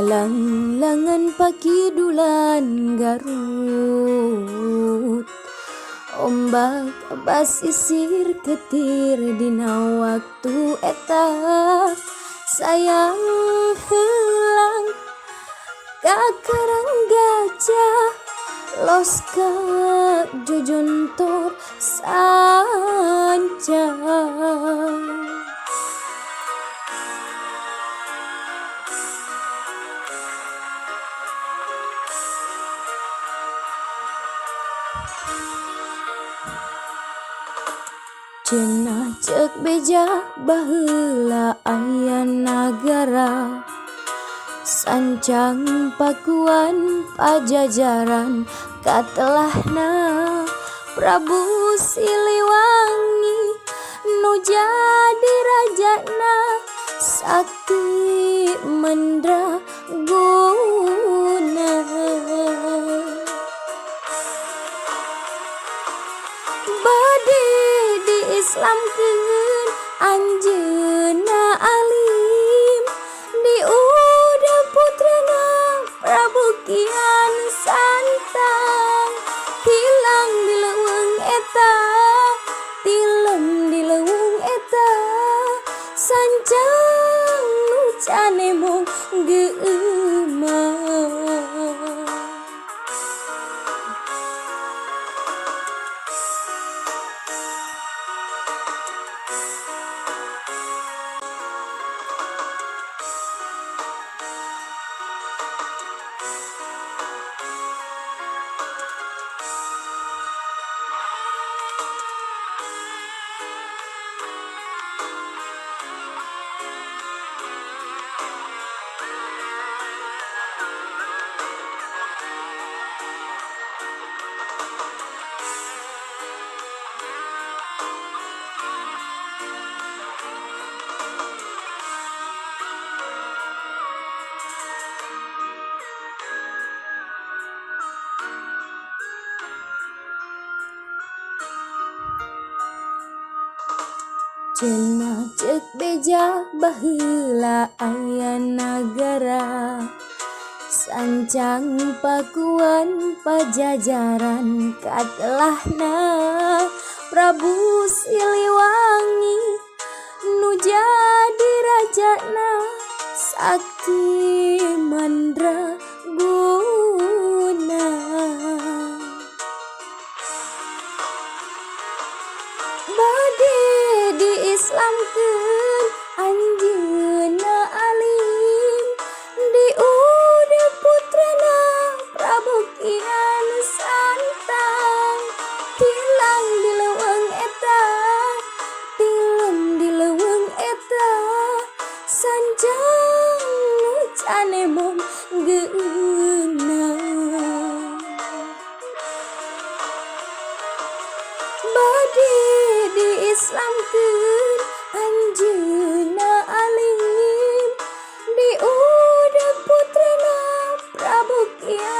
Galang-langan pakidulan Garut, ombak basisir ketir dina waktu eta sayang helang kakarang gajah los ka jojontor sanca. Cenah cek beja baheula aya nagara sancang pakuan pajajaran katelahna Prabu Siliwangi nu jadi rajana sakti mandraguna. Bade diislamkeun anjeunna alim diuda putrana Prabu Kian Santang hilang di leuweung eta tilem di leuweung eta sancang nu cane mung geueumah. Cenah cek beja baheula aya nagara sancang pakuan pajajaran katelahna Prabu Siliwangi nu jadi rajana sakti mandraguna. Bade diislamkeun anjeunna alim diuda putrana Prabu Kian Santang hilang di leuweung eta tilem di leuweung eta sancang nu cane mung geunang. Bade diislamkeun anjeunna alim diuda putrana Prabu Kian